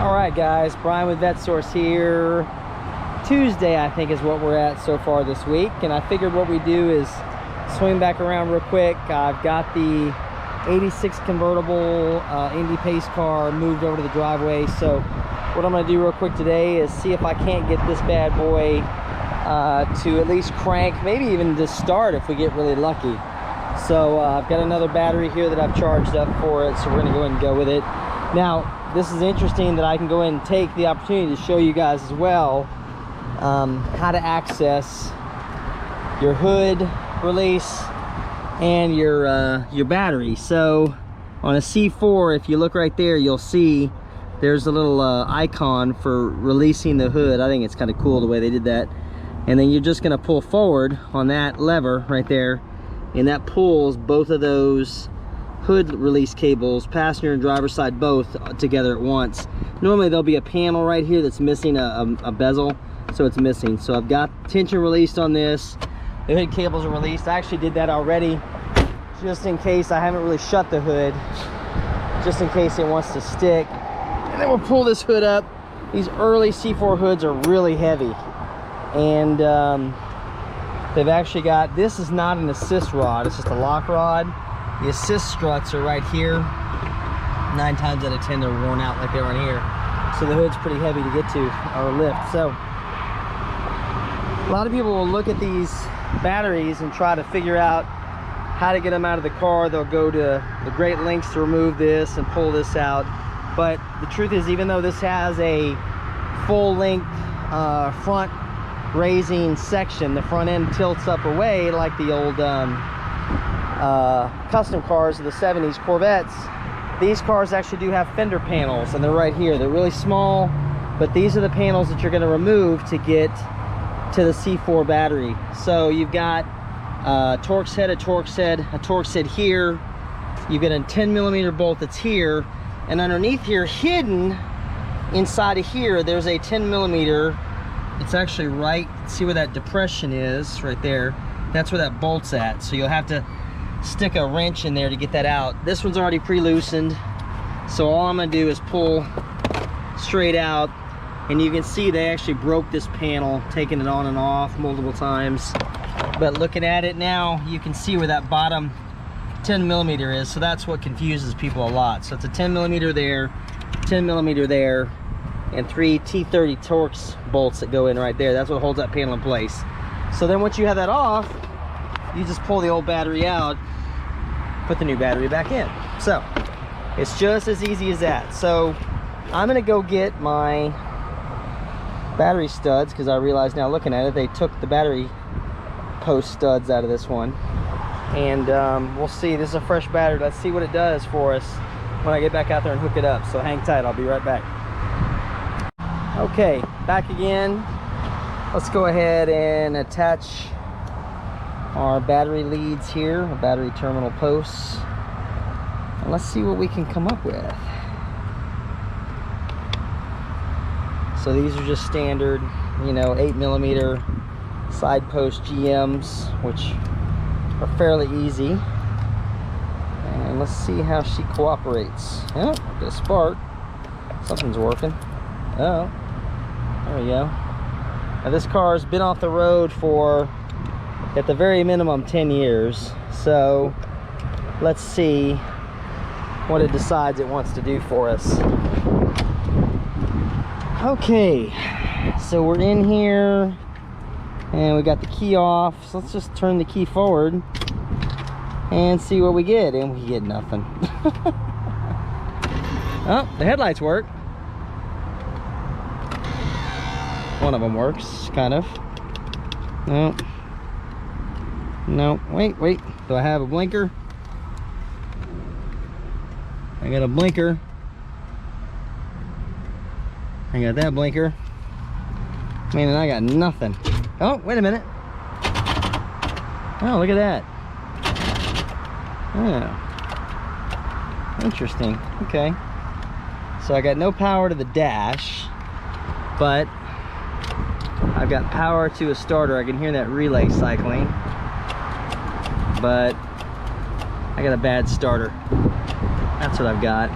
Alright guys, Brian with VetteSource here. Tuesday I think is what we're at so far this week, and I figured what we do is swing back around real quick. I've got the 86 convertible Indy pace car moved over to the driveway, so what I'm going to do real quick today is see if I can't get this bad boy to at least crank, maybe even just start if we get really lucky. So I've got another battery here that I've charged up for it, so we're going to go ahead and go with it. Now this is interesting that I can go ahead and take the opportunity to show you guys as well how to access your hood release and your battery. So on a C4, if you look right there, you'll see there's a little icon for releasing the hood. I think it's kind of cool the way they did that. And then you're just going to pull forward on that lever right there, and that pulls both of those hood release cables, passenger and driver side, both together at once. Normally there'll be a panel right here that's missing a bezel, so it's missing. So I've got tension released on this. The hood cables are released. I actually did that already, just in case. I haven't really shut the hood, just in case it wants to stick. And then we'll pull this hood up. These early C4 hoods are really heavy, and they've actually got, this is not an assist rod, it's just a lock rod. The assist struts are right here. 9 times out of 10 they're worn out like they are in here. So the hood's pretty heavy to get to or lift. So a lot of people will look at these batteries and try to figure out how to get them out of the car. They'll go to the great lengths to remove this and pull this out. But the truth is, even though this has a full length front raising section, the front end tilts up away like the old custom cars of the 70s Corvettes. These cars actually do have fender panels, and they're right here. They're really small, but these are the panels that you're going to remove to get to the C4 battery. So you've got a Torx head, a Torx head here. You've got a 10mm bolt that's here, and underneath here, hidden inside of here, there's a 10mm. It's actually right, see where that depression is right there. That's where that bolt's at. So you'll have to stick a wrench in there to get that out. This one's already pre-loosened, so all I'm gonna do is pull straight out, and you can see they actually broke this panel, taking it on and off multiple times. But looking at it now, you can see where that bottom 10mm is, so that's what confuses people a lot. So it's a 10mm there, 10mm there, and 3 T30 Torx bolts that go in right there. That's what holds that panel in place. So then once you have that off, you just pull the old battery out, put the new battery back in. So it's just as easy as that. So I'm gonna go get my battery studs, because I realize now looking at it, they took the battery post studs out of this one. And we'll see. This is a fresh battery. Let's see what it does for us when I get back out there and hook it up. So hang tight, I'll be right back. Okay, back again. Let's go ahead and attach our battery leads here, our battery terminal posts, and let's see what we can come up with. So these are just standard, you know, 8mm side post GMs, which are fairly easy. And let's see how she cooperates. Oh, get a spark. Something's working. Oh, there we go. Now this car has been off the road for, at the very minimum, 10 years. So let's see what it decides it wants to do for us. Okay, so we're in here and we got the key off. So let's just turn the key forward and see what we get. And we get nothing. Oh, the headlights work. One of them works, kind of. No. No, wait. Do I have a blinker? I got a blinker. I got that blinker. Man, and I got nothing. Oh, wait a minute. Oh, look at that. Oh. Interesting. Okay. So I got no power to the dash, but I've got power to a starter. I can hear that relay cycling, but I got a bad starter. That's what I've got.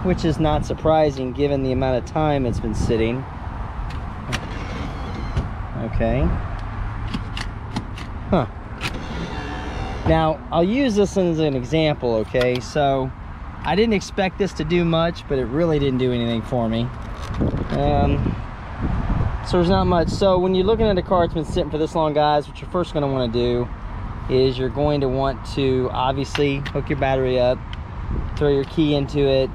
which is not surprising given the amount of time it's been sitting. Okay. Huh. Now, I'll use this as an example, okay? So, I didn't expect this to do much, but it really didn't do anything for me. So there's not much. So when you're looking at a car that's been sitting for this long, guys, what you're first going to want to do is you're going to want to obviously hook your battery up, throw your key into it.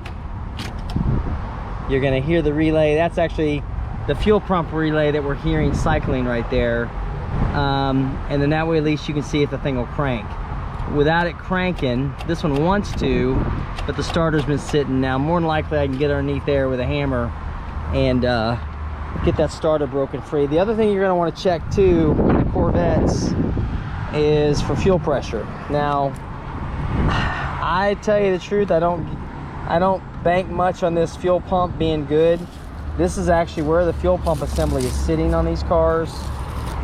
You're going to hear the relay. That's actually the fuel pump relay that we're hearing cycling right there. And then that way at least you can see if the thing will crank. Without it cranking, this one wants to, but the starter's been sitting. Now more than likely I can get underneath there with a hammer and get that starter broken free. The other thing you're going to want to check too on the Corvettes is for fuel pressure. Now I tell you the truth, I don't bank much on this fuel pump being good. This is actually where the fuel pump assembly is sitting on these cars,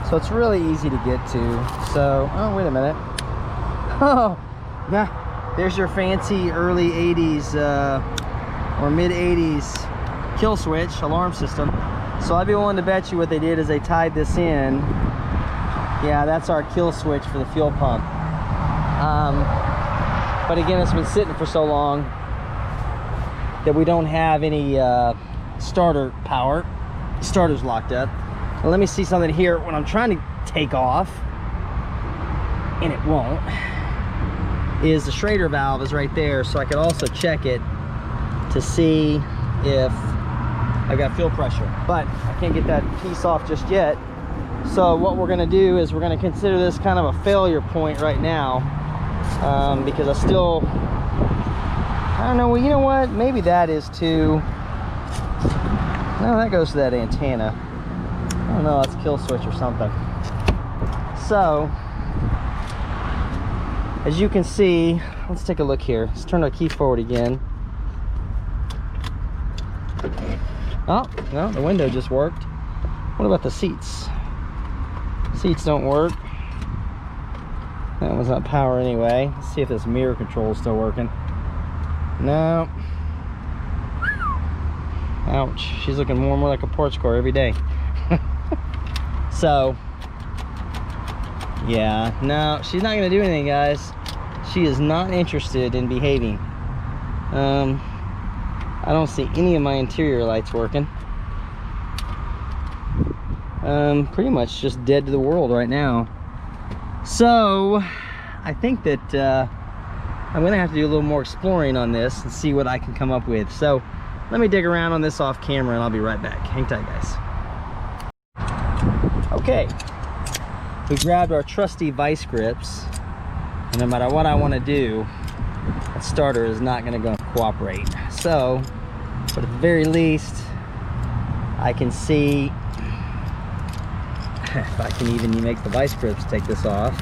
so it's really easy to get to. So oh, wait a minute. Oh, yeah, there's your fancy early 80s or mid 80s kill switch alarm system. So I'd be willing to bet you what they did is they tied this in. Yeah, that's our kill switch for the fuel pump. But again, it's been sitting for so long that we don't have any starter power. The starter's locked up. Well, let me see something here when I'm trying to take off, and it won't. Is the Schrader valve is right there, so I could also check it to see if I've got fuel pressure, but I can't get that piece off just yet. So what we're going to do is we're going to consider this kind of a failure point right now, because I don't know. Well, you know what, maybe that is too. No, that goes to that antenna. I don't know, that's kill switch or something. So as you can see, let's take a look here. Let's turn our key forward again. Oh, no, the window just worked. What about the seats? Seats don't work. That one's not power anyway. Let's see if this mirror control is still working. No. Ouch. She's looking more and more like a porch car every day. So, yeah, no, she's not going to do anything, guys. She is not interested in behaving. I don't see any of my interior lights working. Pretty much just dead to the world right now. So I think that I'm gonna have to do a little more exploring on this and see what I can come up with. So let me dig around on this off camera and I'll be right back. Hang tight, guys. Okay, we grabbed our trusty vice grips, and no matter what I want to do, that starter is not going to cooperate. So, but at the very least, I can see if I can even make the vice grips take this off,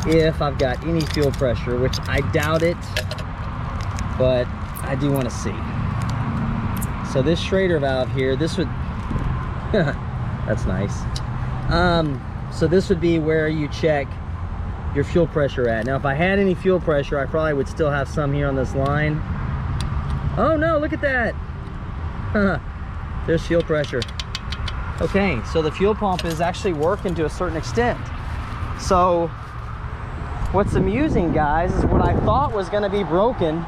if I've got any fuel pressure, which I doubt it, but I do want to see. So this Schrader valve here, this would that's nice. So this would be where you check your fuel pressure at. Now if I had any fuel pressure, I probably would still have some here on this line. Oh no, look at that. There's fuel pressure. Okay, so the fuel pump is actually working to a certain extent. So what's amusing, guys, is what I thought was going to be broken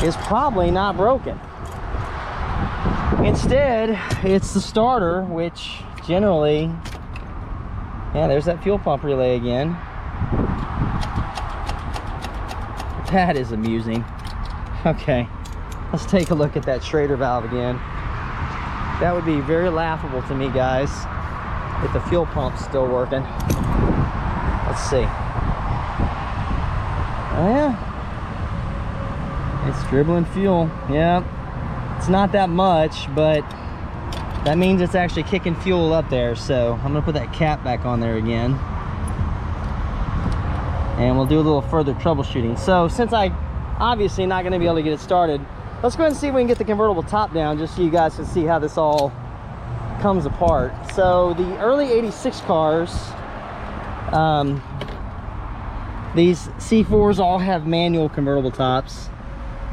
is probably not broken. Instead, it's the starter, which generally, yeah, there's that fuel pump relay again. That is amusing. Okay, let's take a look at that Schrader valve again. That would be very laughable to me, guys, if the fuel pump's still working. Let's see. Oh yeah, it's dribbling fuel. Yeah, it's not that much, but that means it's actually kicking fuel up there. So I'm gonna put that cap back on there again, and we'll do a little further troubleshooting. So since I obviously not gonna be able to get it started, let's go ahead and see if we can get the convertible top down, just so you guys can see how this all comes apart. So the early 86 cars, these C4s all have manual convertible tops.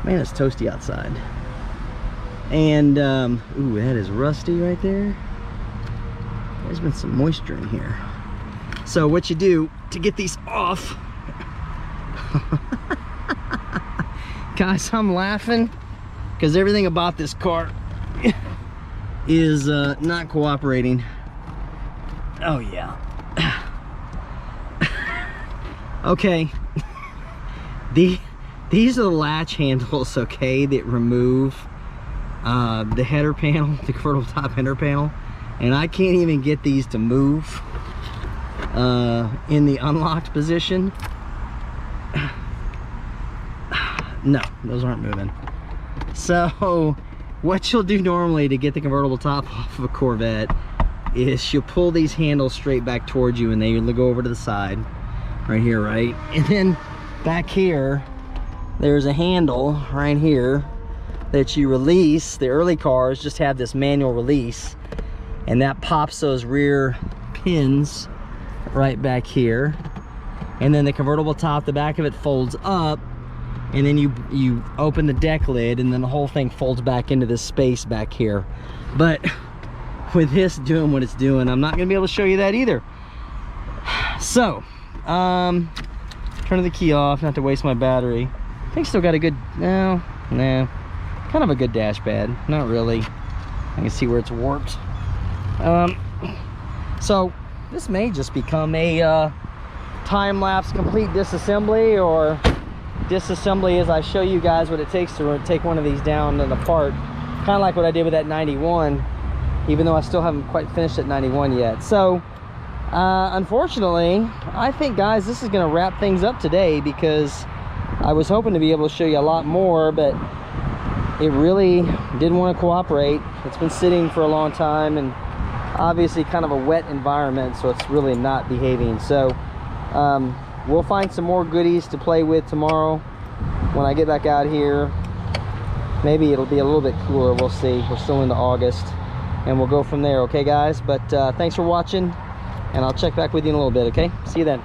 Man, it's toasty outside. And ooh, that is rusty right there. There's been some moisture in here. So what you do to get these off, guys, I'm laughing because everything about this car is not cooperating. Oh yeah. Okay. These are the latch handles, okay, that remove the header panel, the convertible top header panel, and I can't even get these to move in the unlocked position. No, those aren't moving. So what you'll do normally to get the convertible top off of a Corvette is you'll pull these handles straight back towards you, and they go over to the side right here, right? And then back here there's a handle right here that you release. The early cars just have this manual release, and that pops those rear pins right back here. And then the convertible top, the back of it folds up, and then you open the deck lid, and then the whole thing folds back into this space back here. But with this doing what it's doing, I'm not gonna be able to show you that either. So turning the key off, not to waste my battery. I think still got a good, no, kind of a good dash pad. Not really. I can see where it's warped. So this may just become a time-lapse complete disassembly, or disassembly as I show you guys what it takes to take one of these down and apart, kind of like what I did with that 91, even though I still haven't quite finished that 91 yet. So unfortunately, I think, guys, this is going to wrap things up today, because I was hoping to be able to show you a lot more, but it really didn't want to cooperate. It's been sitting for a long time, and obviously kind of a wet environment, so it's really not behaving. So we'll find some more goodies to play with tomorrow when I get back out here. Maybe it'll be a little bit cooler, we'll see. We're still into August, and we'll go from there. Okay, guys, but thanks for watching, and I'll check back with you in a little bit. Okay, see you then.